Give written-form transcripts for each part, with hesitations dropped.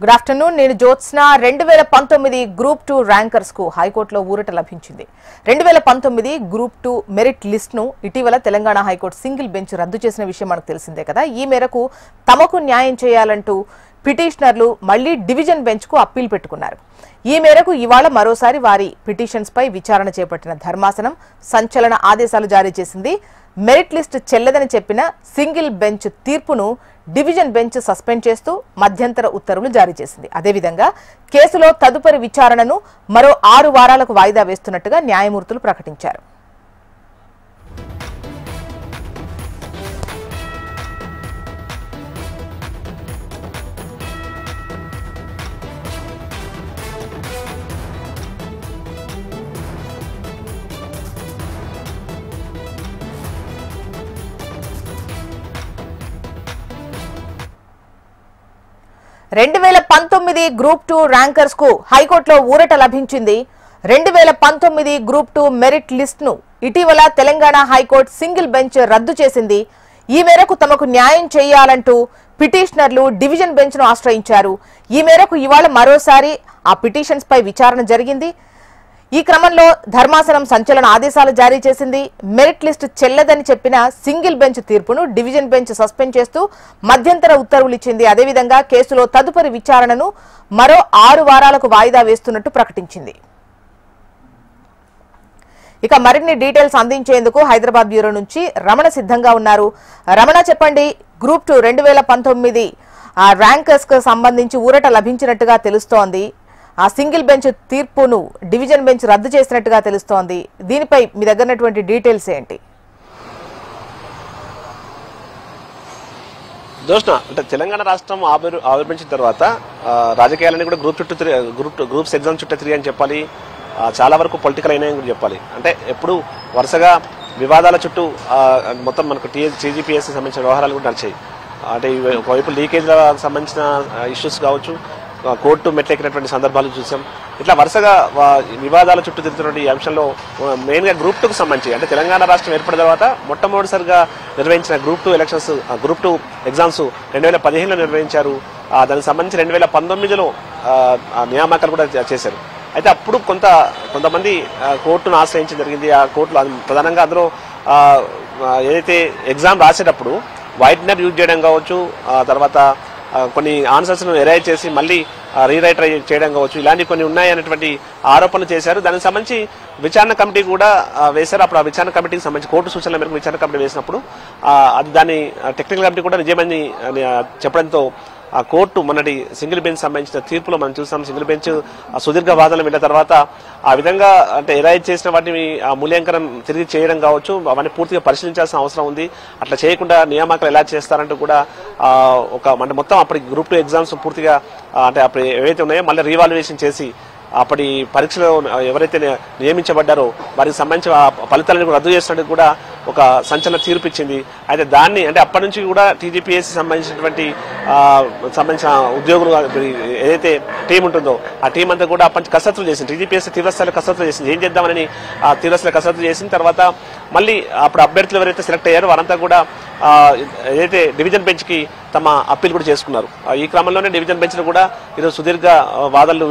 Good afternoon. నేను Jyotsna. 2019 group 2 rankers కు హైకోర్టులో ఊరట లభించింది. 2019 గ్రూప్ 2 మెరిట్ లిస్ట్ ను ఇటీవల తెలంగాణ హైకోర్టు సింగిల్ బెంచ్ రద్దు చేసిన విషయం మనకు తెలిసిందే కదా. ఈ మేరకు తమకు న్యాయం చేయాలంటూ పిటిషనర్లు మళ్లీ డివిజన్ బెంచ్ కు అప్పీల్ పెట్టుకున్నారు. ఈ మేరకు ఇవాళ మరోసారి వారి పిటిషన్స్ పై విచారణ చేపట్టిన ధర్మాసనం సంచలన ఆదేశాలు జారీ చేసింది. మెరిట్ లిస్ట్ చెల్లదని చెప్పిన సింగిల్ బెంచ్ తీర్పును డివిజన్ బెంచ్ సస్పెండ్ చేస్తూ మధ్యంతర ఉత్తర్వులు జారీ చేసింది. అదేవిధంగా కేసులో తదుపరి విచారణను మరో 6 వారాలకు వాయిదా వేస్తున్నట్టుగా న్యాయమూర్తులు ప్రకటించారు. గ్రూప్ 2 ర్యాంకర్స్ కు హైకోర్టులో ఊరట లభించింది. 2019 గ్రూప్ 2 మెరిట్ లిస్ట్ ను ఇటీవల తెలంగాణ హైకోర్టు సింగిల్ బెంచ్ రద్దు చేసింది. ఈ మేరకు తమకు న్యాయం చేయాలంటూ పిటిషనర్లు డివిజన్ బెంచ్ ను ఆశ్రయించారు. ఈ మేరకు ఇవాళ మరోసారి ఆ పిటిషన్స్ పై విచారణ జరిగింది. ఈ క్రమంలో ధర్మాసనం సంచలన ఆదేశాలు జారీ చేసింది. మెరిట్ లిస్ట్ చెల్లదని చెప్పిన సింగిల్ బెంచ్ తీర్పును డివిజన్ బెంచ్ సస్పెండ్ చేస్తూ మధ్యంతర ఉత్తర్వులు ఇచ్చింది. అదేవిధంగా కేసులో తదుపరి విచారణను మరో 6 వారాలకు వాయిదా వేస్తున్నట్టు ప్రకటించింది. ఇక మరిన్ని డీటెయిల్స్ అందించేందుకు హైదరాబాద్ బ్యూరో నుంచి రమణ సిద్ధంగా ఉన్నారు. రమణ, చెప్పండి. గ్రూప్ 2 2019 ర్యాంకర్స్ కు సంబంధించి ఊరట లభించినట్టుగా తెలుస్తోంది. ఆ సింగిల్ బెంచ్ తీర్పును డివిజన్ బెంచ్ రద్దు చేసినట్టుగా తెలుస్తోంది. దీనిపై మీ దగ్గర డీటెయిల్స్ ఏంటి? జోష్న, అంటే తెలంగాణ రాష్ట్రం ఆవిర్భించిన తర్వాత రాజకీయాలన్నీ కూడా గ్రూప్స్ ఎగ్జామ్ చుట్టూ తిరిగి అని చెప్పాలి. చాలా వరకు పొలిటికల్ అయినాయని కూడా చెప్పాలి. అంటే ఎప్పుడు వరుసగా వివాదాల చుట్టూ మొత్తం మనకు టీజీపీఎస్కి సంబంధించిన వ్యవహారాలు కూడా నడిచాయి. అంటే ఒకవైపు లీకేజ్లకు సంబంధించిన ఇష్యూస్ కావచ్చు, కోర్టు మెట్లెక్కినటువంటి సందర్భాలు చూసాం. ఇట్లా వరుసగా వివాదాల చుట్టూ తిరుగుతున్న ఈ అంశంలో మెయిన్గా గ్రూప్ 2కు సంబంధించి, అంటే తెలంగాణ రాష్ట్రం ఏర్పడిన తర్వాత మొట్టమొదటిసారిగా నిర్వహించిన గ్రూప్ 2 ఎలక్షన్స్, గ్రూప్ 2 ఎగ్జామ్స్ 2015లో నిర్వహించారు. దానికి సంబంధించి 2019లో నియామకాలు కూడా చేశారు. అయితే అప్పుడు కొంతమంది కోర్టును ఆశ్రయించడం జరిగింది. ఆ కోర్టులో ప్రధానంగా అందులో ఏదైతే ఎగ్జామ్ రాసేటప్పుడు వైట్నర్ యూజ్ చేయడం కావచ్చు, తర్వాత కొన్ని ఆన్సర్స్ను ఎరైజ్ చేసి మళ్ళీ రీరైట్ చేయడం కావచ్చు, ఇలాంటివి కొన్ని ఉన్నాయనేటువంటి ఆరోపణలు చేశారు. దానికి సంబంధించి విచారణ కమిటీ కూడా వేశారు. అప్పుడు ఆ విచారణ కమిటీకి సంబంధించి కోర్టు సూచనల మేరకు విచారణ కమిటీ వేసినప్పుడు దాన్ని టెక్నికల్ కమిటీ కూడా నిజమని చెప్పడంతో ఆ కోర్టు మొన్నటి సింగిల్ బెంచ్ సంబంధించిన తీర్పులో మనం చూసాం. సింగిల్ బెంచ్ సుదీర్ఘ వాదనలు విన్న తర్వాత ఆ విధంగా అంటే ఎరైజ్ చేసిన వాటిని మూల్యాంకనం తిరిగి చేయడం కావచ్చు, అవన్నీ పూర్తిగా పరిశీలించాల్సిన అవసరం ఉంది. అట్లా చేయకుండా నియామకాలు ఎలా చేస్తారంటూ కూడా అంటే మొత్తం అప్పటి గ్రూప్ 2 ఎగ్జామ్స్ పూర్తిగా అంటే అప్పుడు ఏవైతే ఉన్నాయో మళ్ళీ రీవాల్యుయేషన్ చేసి అప్పటి పరీక్షలో ఎవరైతే నియమించబడ్డారో వారికి సంబంధించిన ఫలితాలను రద్దు చేసినట్టు కూడా ఒక సంచలన తీర్పు ఇచ్చింది. అయితే దాన్ని అంటే అప్పటి నుంచి కూడా టీజీపీఎస్సీ సంబంధించిన ఉద్యోగులు ఏదైతే టీం ఉంటుందో ఆ టీం అంతా కూడా అప్పటి కసరత్తులు చేసింది. టీజీపీఎస్సీ తీవ్రస్థాయిలో కసరత్తులు చేసింది. ఏం చేద్దామని ఆ తీవ్రస్థాయిలో కసరత్తు చేసిన తర్వాత మళ్ళీ అప్పుడు అభ్యర్థులు ఎవరైతే సెలెక్ట్ అయ్యారో వారంతా కూడా ఏదైతే డివిజన్ బెంచ్ కి తమ అప్పీల్ కూడా చేసుకున్నారు. ఈ క్రమంలోనే డివిజన్ బెంచ్ లో కూడా ఈరోజు సుదీర్ఘ వాదనలు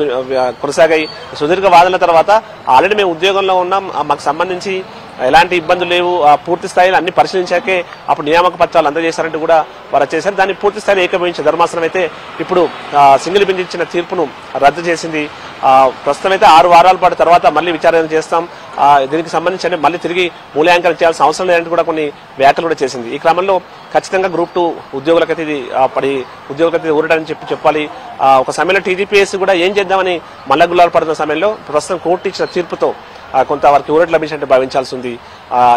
కొనసాగాయి. సుదీర్ఘ వాదనల తర్వాత ఆల్రెడీ మేము ఉద్యోగంలో ఉన్నాం, మాకు సంబంధించి ఎలాంటి ఇబ్బందులు లేవు, పూర్తి స్థాయిలో అన్ని పరిశీలించాకే అప్పుడు నియామక పత్రాలు అందజేశారంటూ కూడా వారు చేశారు. దాన్ని పూర్తి స్థాయిలో ఏకీభవించిన ధర్మాసనం అయితే ఇప్పుడు సింగిల్ బెంచ్ ఇచ్చిన తీర్పును రద్దు చేసింది. ప్రస్తుతం అయితే 6 వారాల పాటు తర్వాత మళ్ళీ విచారణ చేస్తాం, దీనికి సంబంధించి మళ్ళీ తిరిగి మూల్యాంకనం చేయాల్సిన అవసరం లేదంటూ కూడా కొన్ని వ్యాఖ్యలు కూడా చేసింది. ఈ క్రమంలో ఖచ్చితంగా గ్రూప్ 2 ఉద్యోగులకైతే ఇది ఊరటని చెప్పాలి. ఒక సమయంలో టీజీపీఎస్సీ కూడా ఏం చేద్దామని మల్లగుల్లాలు పడుతున్న సమయంలో ప్రస్తుతం కోర్టు ఇచ్చిన తీర్పుతో కొంతవరకు ఊరట లభించినట్టు భావించాల్సి ఉంది.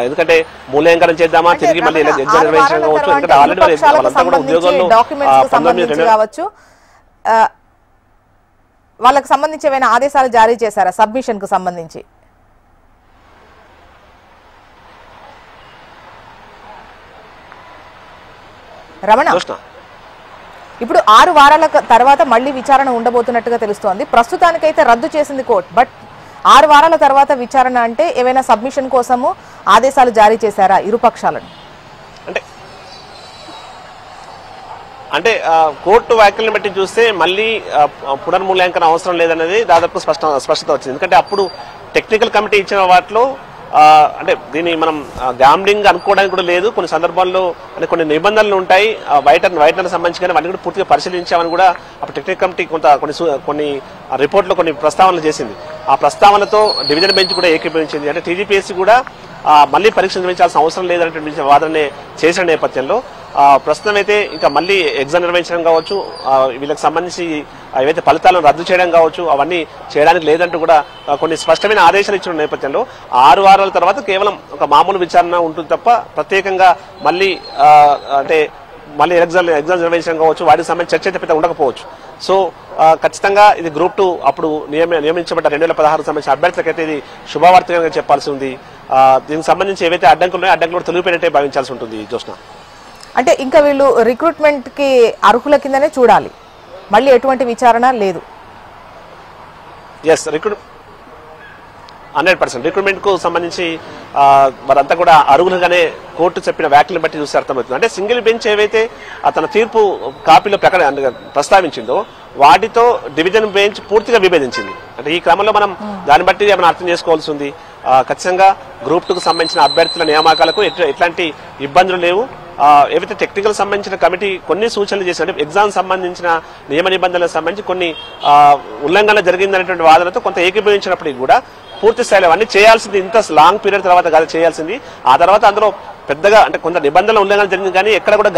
ఎందుకంటే మూల్యాంకనం చేద్దామా, తిరిగి మళ్ళీ ఎగ్జామ్ నిర్వహించడం కావచ్చు, ఎందుకంటే ఆల్రెడీ వాళ్ళంతా కూడా ఉద్యోగాల్లో వాళ్ళకి సంబంధించి ఏమైనా ఆదేశాలు జారీ చేశారా సబ్మిషన్ కు సంబంధించి? రమణ, ఇప్పుడు 6 వారాల తర్వాత మళ్ళీ విచారణ ఉండబోతున్నట్టుగా తెలుస్తోంది. ప్రస్తుతానికైతే రద్దు చేసింది కోర్టు, బట్ 6 వారాల తర్వాత విచారణ అంటే ఏమైనా సబ్మిషన్ కోసము ఆదేశాలు జారీ చేశారా ఇరుపక్షాలను? అంటే అంటే కోర్టు వ్యాఖ్యలను బట్టి చూస్తే మళ్ళీ పునర్మూల్యాంకనం అవసరం లేదనేది దాదాపు స్పష్టత వచ్చింది. ఎందుకంటే అప్పుడు టెక్నికల్ కమిటీ ఇచ్చిన వాటిలో అంటే దీన్ని మనం గ్యాంబ్లింగ్ అనుకోవడానికి కూడా లేదు. కొన్ని సందర్భాల్లో అంటే కొన్ని నిబంధనలు ఉంటాయి వైటర్కి సంబంధించి, కానీ వాటిని కూడా పూర్తిగా పరిశీలించామని కూడా అప్పుడు టెక్నికల్ కమిటీ కొన్ని రిపోర్ట్లో కొన్ని ప్రస్తావనలు చేసింది. ఆ ప్రస్తావనతో డివిజన్ బెంచ్ కూడా ఏకీభవించింది. అంటే టీజీపీఎస్సీ కూడా మళ్ళీ పరీక్ష నిర్వహించాల్సిన అవసరం లేదనేటువంటి వాదననే చేసిన నేపథ్యంలో ప్రస్తుతం అయితే ఇంకా మళ్ళీ ఎగ్జామ్ నిర్వహించడం కావచ్చు, వీళ్ళకి సంబంధించి ఏవైతే ఫలితాలను రద్దు చేయడం కావచ్చు, అవన్నీ చేయడానికి లేదంటూ కూడా కొన్ని స్పష్టమైన ఆదేశాలు ఇచ్చిన నేపథ్యంలో 6 వారాల తర్వాత కేవలం ఒక మామూలు విచారణ ఉంటుంది తప్ప ప్రత్యేకంగా మళ్ళీ అంటే మళ్ళీ ఎగ్జామ్ నిర్వహించడం కావచ్చు, వాటికి సంబంధించి చర్చ అయితే పెద్ద ఉండకపోవచ్చు. సో ఖచ్చితంగా ఇది గ్రూప్ 2 అప్పుడు నియమించబడ్డ 2016 సంబంధించిన అభ్యర్థులకైతే ఇది శుభవార్తగా చెప్పాల్సి ఉంది. దీనికి సంబంధించి ఏవైతే అడ్డంకులు ఉన్నాయో అడ్డంకులు తొలగిపోయినట్టే భావించాల్సి ఉంటుంది. జోష్న, అంటే ఇంకా వీళ్ళు రిక్రూట్మెంట్ కి అర్హుల కిందనే చూడాలి, మళ్ళీ ఎటువంటి విచారణ లేదు. ఎస్, 100% రిక్రూట్మెంట్ కు సంబంధించి వారంతా కూడా అర్హులుగానే కోర్టు చెప్పిన వ్యాఖ్యలను బట్టి చూస్తే అర్థమవుతుంది. అంటే సింగిల్ బెంచ్ ఏవైతే తన తీర్పు కాపీలో ప్రస్తావించిందో వాటితో డివిజన్ బెంచ్ పూర్తిగా విభేదించింది. అంటే ఈ క్రమంలో మనం దాన్ని బట్టి మనం అర్థం చేసుకోవాల్సి ఉంది. ఖచ్చితంగా గ్రూప్ 2కు సంబంధించిన అభ్యర్థుల నియామకాలకు ఎట్లాంటి ఇబ్బందులు లేవు. ఏవైతే టెక్నికల్ సంబంధించిన కమిటీ కొన్ని సూచనలు చేసి, అంటే ఎగ్జామ్ సంబంధించిన నియమ నిబంధనలకు సంబంధించి కొన్ని ఉల్లంఘన జరిగిందనేటువంటి వాదనతో కొంత ఏకీభవించినప్పటికీ కూడా పూర్తి స్థాయిలో అన్ని చేయాల్సింది ఇంత లాంగ్ పీరియడ్ తర్వాత కాదు చేయాల్సింది. ఆ తర్వాత అందులో పెద్దగా అంటే కొంత నిబంధనల ఉల్లంఘన జరిగింది, కానీ ఎక్కడ కూడా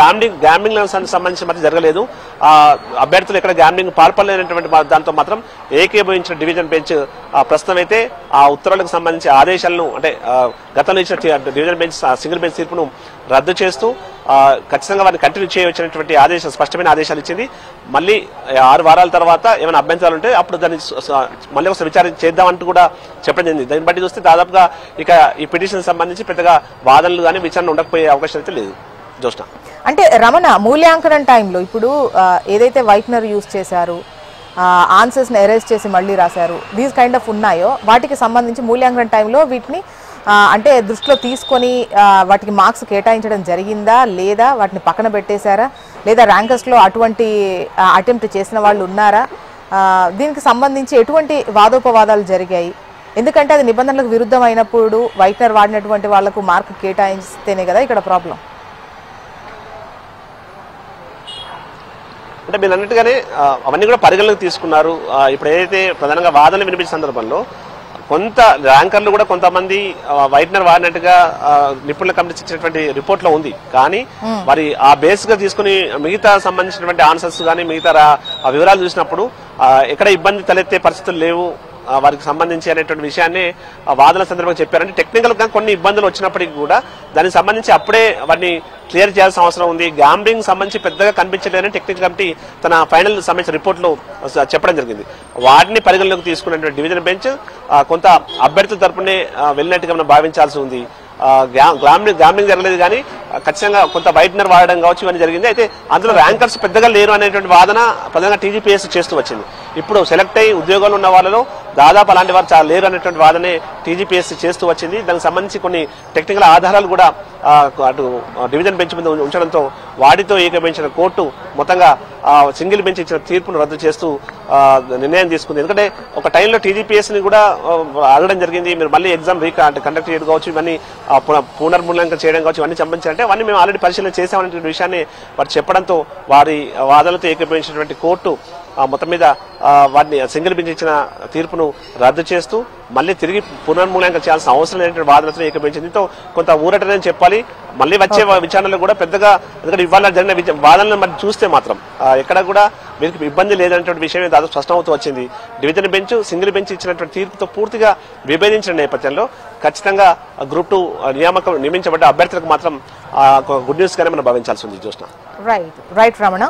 గ్యాంబ్లింగ్ సంబంధించి మాత్రం జరగలేదు. అభ్యర్థులు ఎక్కడ గ్యాంబ్లింగ్ పాల్పడలేనటువంటి దాంతో మాత్రం ఏకీభవించిన డివిజన్ బెంచ్ ప్రస్తుతం అయితే ఆ ఉత్తర్వులకు సంబంధించి ఆదేశాలను అంటే గతంలో ఇచ్చిన డివిజన్ బెంచ్ సింగిల్ బెంచ్ తీర్పును రద్దు చేస్తూ ఖచ్చితంగా వారిని కంటిన్యూ చేయవచ్చినటువంటి స్పష్టమైన ఆదేశాలు ఇచ్చింది. మళ్ళీ 6 వారాల తర్వాత ఏమైనా అభ్యంతరాలు ఉంటే అప్పుడు దాన్ని మళ్ళీ ఒకసారి విచారణ చేద్దామంటూ కూడా చెప్పడం జరిగింది. దాన్ని బట్టి చూస్తే దాదాపుగా ఇక ఈ పిటిషన్ సంబంధించి పెద్దగా వాదనలు కానీ విచారణ ఉండకపోయే అవకాశం అయితే లేదు. జోష్న, అంటే రమణ, మూల్యాంకనం టైంలో ఇప్పుడు ఏదైతే వైట్నర్ యూజ్ చేశారు, ఆన్సర్స్ ని ఎరేజ్ చేసి మళ్ళీ రాశారు, దీస్ కైండ్ ఆఫ్ ఉన్నాయో వాటికి సంబంధించి మూల్యాంకనం టైంలో వీటిని అంటే దృష్టిలో తీసుకొని వాటికి మార్క్స్ కేటాయించడం జరిగిందా లేదా, వాటిని పక్కన పెట్టేశారా, లేదా ర్యాంకర్స్లో అటువంటి అటెంప్ట్ చేసిన వాళ్ళు ఉన్నారా, దీనికి సంబంధించి ఎటువంటి వాదోపవాదాలు జరిగాయి? ఎందుకంటే అది నిబంధనలకు విరుద్ధం అయినప్పుడు వైట్నర్ వాడినటువంటి వాళ్లకు మార్క్ కేటాయిస్తేనే కదా ఇక్కడ ప్రాబ్లం. అంటే మీరు అన్నట్టుగానే అవన్నీ కూడా పరిగణలోకి తీసుకున్నారు. ఇప్పుడు ఏదైతే ప్రధానంగా వాదనలు వినిపించిన సందర్భంలో కొంత ర్యాంకర్లు కూడా కొంతమంది వైట్నర్ వాడినట్టుగా నిపుణుల కమిటీ ఇచ్చినటువంటి రిపోర్ట్ లో ఉంది. కానీ మరి ఆ బేస్ గా తీసుకుని మిగతా సంబంధించినటువంటి ఆన్సర్స్ కానీ మిగతా ఆ వివరాలు చూసినప్పుడు ఎక్కడ ఇబ్బంది తలెత్తే పరిస్థితులు లేవు వారికి సంబంధించి అనేటువంటి విషయాన్ని వాదన సందర్భంగా చెప్పారంటే టెక్నికల్ గా కొన్ని ఇబ్బందులు వచ్చినప్పటికీ కూడా దానికి సంబంధించి అప్పుడే వాటిని క్లియర్ చేయాల్సిన అవసరం ఉంది. గ్యాంబ్లింగ్ సంబంధించి పెద్దగా కనిపించలేదని టెక్నికల్ కమిటీ తన ఫైనల్ సంబంధించిన రిపోర్ట్ లో చెప్పడం జరిగింది. వాటిని పరిగణలోకి తీసుకున్నటువంటి డివిజన్ బెంచ్ కొంత అభ్యర్థుల తరపునే వెళ్ళినట్టుగా మనం భావించాల్సి ఉంది. గ్యాంబ్లింగ్ జరగలేదు కానీ ఖచ్చితంగా కొంత వైట్నర్ వాడడం కావచ్చు ఇవన్నీ జరిగింది. అయితే అందులో ర్యాంకర్స్ పెద్దగా లేరు అనేటువంటి వాదన ప్రధానంగా టీజీపీఎస్ చేస్తూ వచ్చింది. ఇప్పుడు సెలెక్ట్ అయ్యి ఉద్యోగాలు ఉన్న వాళ్ళలో దాదాపు అలాంటి వారు చాలా లేరు అనేటువంటి వాదనే టీజీపీఎస్ చేస్తూ వచ్చింది. దానికి సంబంధించి కొన్ని టెక్నికల్ ఆధారాలు కూడా అటు డివిజన్ బెంచ్ మీద ఉంచడంతో వాటితో ఏకీభవించిన కోర్టు మొత్తంగా సింగిల్ బెంచ్ ఇచ్చిన తీర్పును రద్దు చేస్తూ నిర్ణయం తీసుకుంది. ఎందుకంటే ఒక టైంలో టీజీపీఎస్ ని కూడా అడగడం జరిగింది, మీరు మళ్ళీ ఎగ్జామ్ కండక్ట్ చేయడం కావచ్చు, ఇవన్నీ పునర్మూల్యాంకనం చేయడం కావచ్చు, ఇవన్నీ సంబంధించి అంటే మేము ఆల్రెడీ పరిశీలన చేశామనే విషయాన్ని వారు చెప్పడంతో వారి వాదనలతో ఏకీభవించినటువంటి కోర్టు మొత్తం మీద వారిని సింగిల్ బెంచ్ ఇచ్చిన తీర్పును రద్దు చేస్తూ మళ్ళీ తిరిగి పునర్మూల్యాంకనం చేయాల్సిన అవసరం లేనటువంటి వాదనలతో ఏకీభవించింది. దీంతో కొంత ఊరటని చెప్పాలి. మళ్ళీ వచ్చే విచారణలో కూడా పెద్దగా ఎందుకంటే ఇవాళ జరిగిన వాదనలను మరి చూస్తే మాత్రం ఎక్కడ కూడా వీరికి ఇబ్బంది లేదనేటువంటి విషయం దాదాపు స్పష్టమవుతూ వచ్చింది. డివిజన్ బెంచ్ సింగిల్ బెంచ్ ఇచ్చినటువంటి తీర్పుతో పూర్తిగా విభేదించిన నేపథ్యంలో ఖచ్చితంగా గ్రూప్ 2 నియామకం నియమించబడ్డ అభ్యర్థులకు మాత్రం గుడ్ న్యూస్ గానే మనం భావించాల్సి ఉంది. జోష్న, రైట్ రమణ.